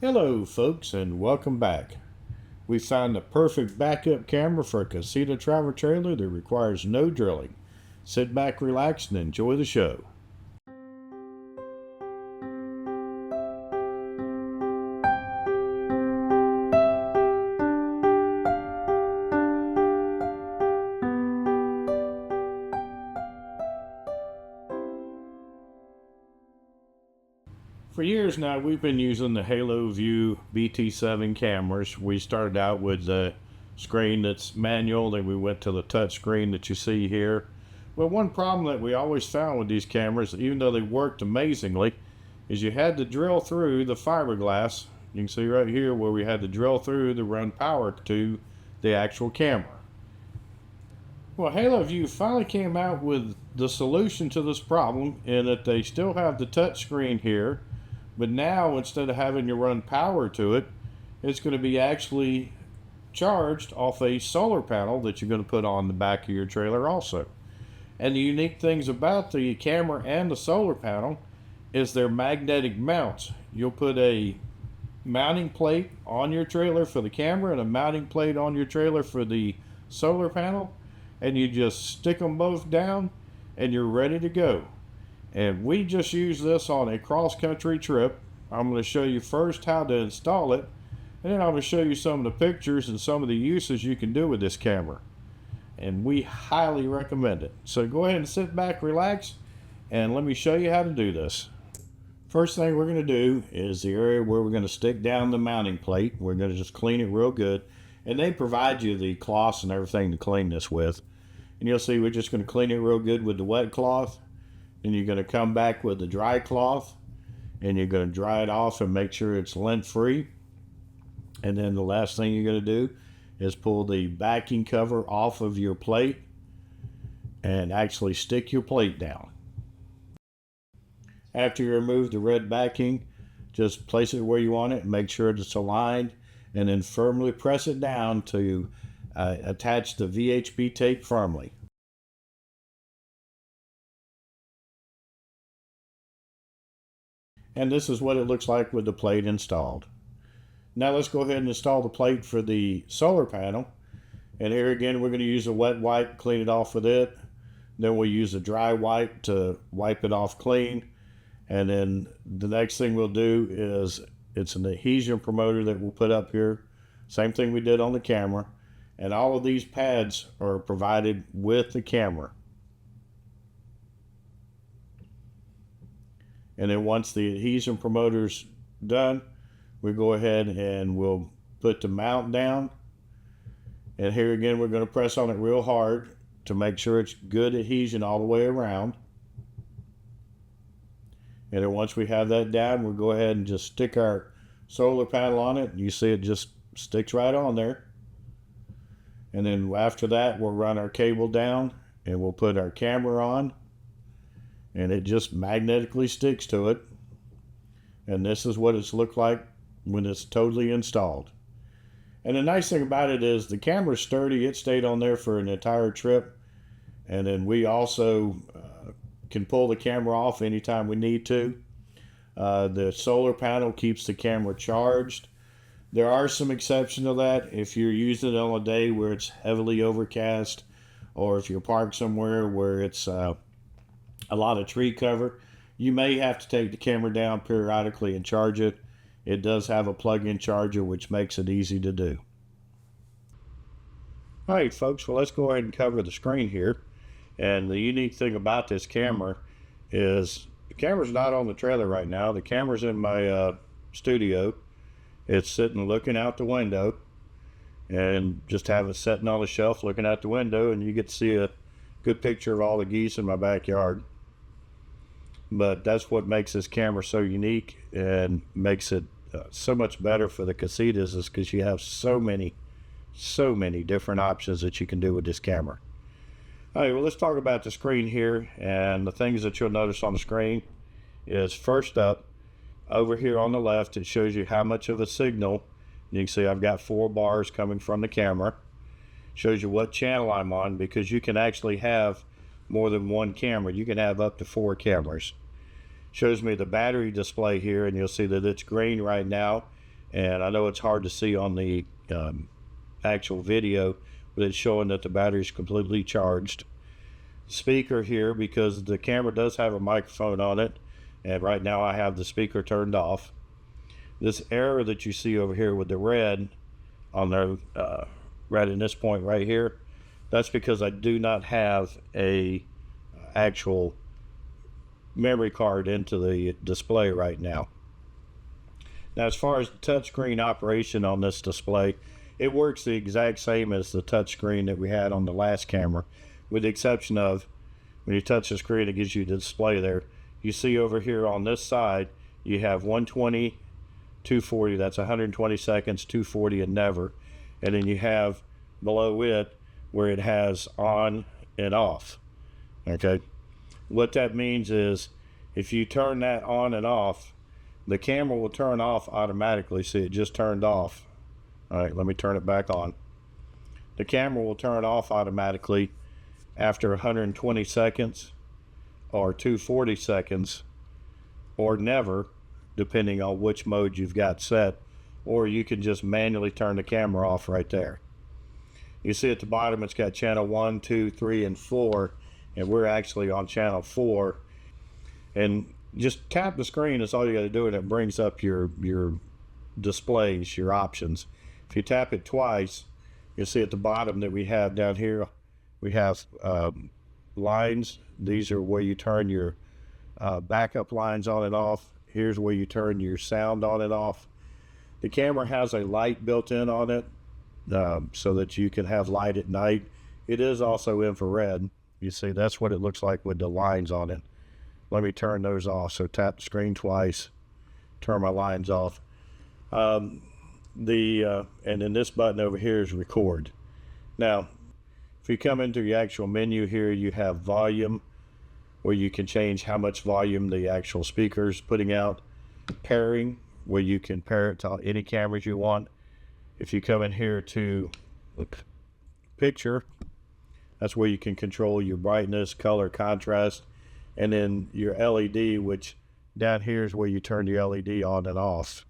Hello folks and welcome back. We found the perfect backup camera for a Casita Travel trailer that requires no drilling. Sit back, relax, and enjoy the show. For years now, we've been using the Halo View BT7 cameras. We started out with the screen that's manual, then we went to the touch screen that you see here. Well, one problem that we always found with these cameras, even though they worked amazingly, is you had to drill through the fiberglass. You can see right here where we had to drill through to run power to the actual camera. Well, Halo View finally came out with the solution to this problem in that they still have the touch screen here, but now instead of having to run power to it, it's going to be actually charged off a solar panel that you're going to put on the back of your trailer also. And the unique things about the camera and the solar panel is their magnetic mounts. You'll put a mounting plate on your trailer for the camera and a mounting plate on your trailer for the solar panel, and you just stick them both down and you're ready to go. And we just used this on a cross-country trip. I'm going to show you first how to install it, and then I'm going to show you some of the pictures and some of the uses you can do with this camera. And we highly recommend it. So go ahead and sit back, relax, and let me show you how to do this. First thing we're going to do is the area where we're going to stick down the mounting plate. We're going to just clean it real good. And they provide you the cloths and everything to clean this with. And you'll see we're just going to clean it real good with the wet cloth. Then you're going to come back with the dry cloth and you're going to dry it off and make sure it's lint free. And then the last thing you're going to do is pull the backing cover off of your plate and actually stick your plate down. After you remove the red backing, just place it where you want it and make sure it's aligned, and then firmly press it down to attach the VHB tape firmly. And this is what it looks like with the plate installed. Now let's go ahead and install the plate for the solar panel. And here again, we're going to use a wet wipe, clean it off with it. Then we'll use a dry wipe to wipe it off clean. And then the next thing we'll do is it's an adhesion promoter that we'll put up here. Same thing we did on the camera. And all of these pads are provided with the camera. And then once the adhesion promoter's done, we go ahead and we'll put the mount down. And here again, we're going to press on it real hard to make sure it's good adhesion all the way around. And then once we have that down, we'll go ahead and just stick our solar panel on it. You see it just sticks right on there. And then after that, we'll run our cable down and we'll put our camera on. And it just magnetically sticks to it. And this is what it's looked like when it's totally installed. And the nice thing about it is the camera's sturdy. It stayed on there for an entire trip. And then we also can pull the camera off anytime we need to. The solar panel keeps the camera charged. There are some exceptions to that. If you're using it on a day where it's heavily overcast, or if you're parked somewhere where it's a lot of tree cover, you may have to take the camera down periodically and charge it. It does have a plug-in charger, which makes it easy to do. All right, folks, well, let's go ahead and cover the screen here. And the unique thing about this camera is the camera's not on the trailer right now. The camera's in my studio. It's sitting looking out the window, and just have it sitting on the shelf looking out the window, and you get to see a good picture of all the geese in my backyard. But that's what makes this camera so unique and makes it so much better for the Casitas, is because you have so many different options that you can do with this camera. All right, well, let's talk about the screen here. And the things that you'll notice on the screen is, first up, over here on the left, it shows you how much of a signal. You can see I've got 4 bars coming from the camera. Shows you what channel I'm on, because you can actually have more than one camera. You can have up to 4 cameras. Shows me the battery display here, and you'll see that it's green right now. And I know it's hard to see on the actual video, but it's showing that the battery is completely charged. Speaker here, because the camera does have a microphone on it, and right now I have the speaker turned off. This arrow that you see over here with the red on there, right in this point right here, that's because I do not have a actual memory card into the display right now. Now, as far as the touchscreen operation on this display, it works the exact same as the touchscreen that we had on the last camera, with the exception of when you touch the screen, it gives you the display there. You see over here on this side, you have 120, 240, that's 120 seconds, 240, and never. And then you have below it where it has on and off. Okay, what that means is if you turn that on and off, the camera will turn off automatically. See, it just turned off. All right, let me turn it back on. The camera will turn off automatically after 120 seconds or 240 seconds or never, depending on which mode you've got set, or you can just manually turn the camera off right there. You see at the bottom it's got channel 1, 2, 3, and 4, and we're actually on channel 4. And just tap the screen, that's all you got to do, and it brings up your displays, your options. If you tap it twice, you'll see at the bottom that we have down here, we have lines. These are where you turn your backup lines on and off. Here's where you turn your sound on and off. The camera has a light built in on it, so that you can have light at night. It is also infrared. You see, that's what it looks like with the lines on it. Let me turn those off. So tap the screen twice, turn my lines off. And then this button over here is record. Now, if you come into the actual menu here, you have volume, where you can change how much volume the actual speaker's putting out. Pairing, where you can pair it to any cameras you want. If you come in here to picture, that's where you can control your brightness, color, contrast, and then your LED, which down here is where you turn your LED on and off.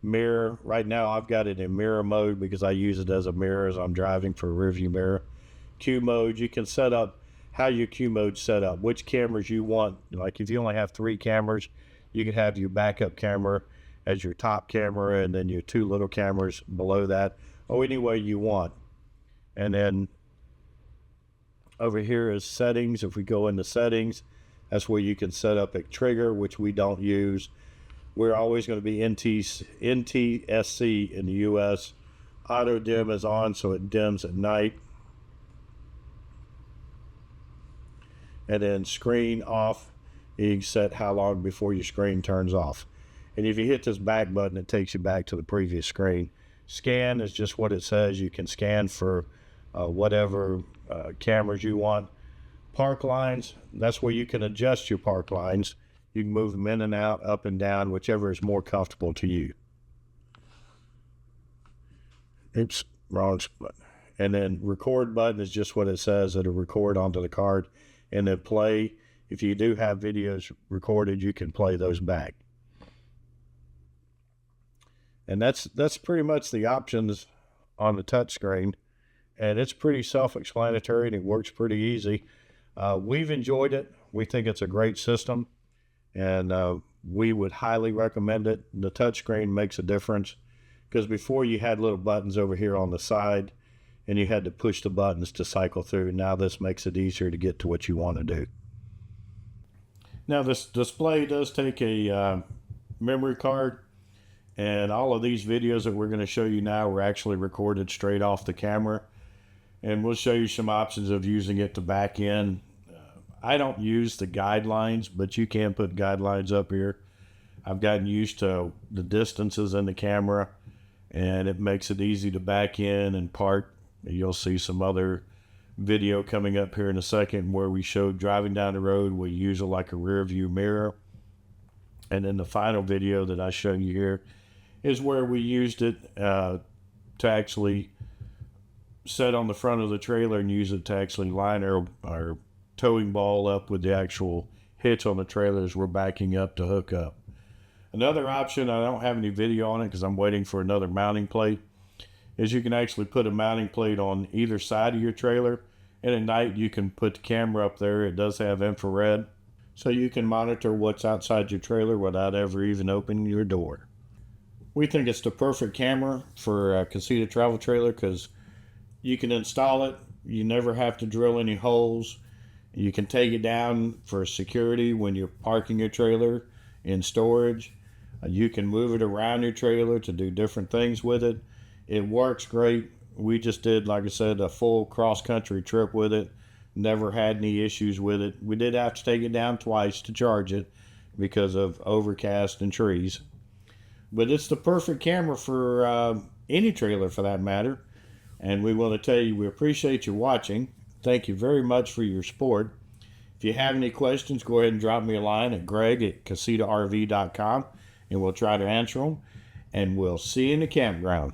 Mirror, right now I've got it in mirror mode because I use it as a mirror as I'm driving for a rear view mirror. Q mode, you can set up how your Q mode set up, which cameras you want. Like if you only have 3 cameras, you can have your backup camera as your top camera and then your 2 little cameras below that, or any way you want. And then over here is settings. If we go into settings, that's where you can set up a trigger, which we don't use. We're always going to be NTSC in the US. Auto dim is on, so it dims at night. And then screen off, you can set how long before your screen turns off. And if you hit this back button, it takes you back to the previous screen. Scan is just what it says. You can scan for whatever cameras you want. Park lines, that's where you can adjust your park lines. You can move them in and out, up and down, whichever is more comfortable to you. Oops, wrong button. And then record button is just what it says. It'll record onto the card. And then play, if you do have videos recorded, you can play those back. And that's pretty much the options on the touchscreen. And it's pretty self-explanatory and it works pretty easy. We've enjoyed it. We think it's a great system, and we would highly recommend it. The touchscreen makes a difference, because before you had little buttons over here on the side and you had to push the buttons to cycle through. Now this makes it easier to get to what you want to do. Now this display does take a memory card, and all of these videos that we're going to show you now were actually recorded straight off the camera. And we'll show you some options of using it to back in. I don't use the guidelines, but you can put guidelines up here. I've gotten used to the distances in the camera, and it makes it easy to back in and park. You'll see some other video coming up here in a second where we showed driving down the road. We use it like a rear view mirror. And then the final video that I show you here is where we used it to actually set on the front of the trailer and use it to actually line our towing ball up with the actual hitch on the trailer as we're backing up to hook up. Another option, I don't have any video on it because I'm waiting for another mounting plate, is you can actually put a mounting plate on either side of your trailer, and at night you can put the camera up there. It does have infrared, so you can monitor what's outside your trailer without ever even opening your door. We think it's the perfect camera for a Casita Travel trailer because you can install it. You never have to drill any holes. You can take it down for security when you're parking your trailer in storage. You can move it around your trailer to do different things with it. It works great. We just did, like I said, a full cross-country trip with it. Never had any issues with it. We did have to take it down twice to charge it because of overcast and trees. But it's the perfect camera for any trailer for that matter. And we want to tell you we appreciate you watching. Thank you very much for your support. If you have any questions, go ahead and drop me a line at greg@casitarv.com, and we'll try to answer them. And we'll see you in the campground.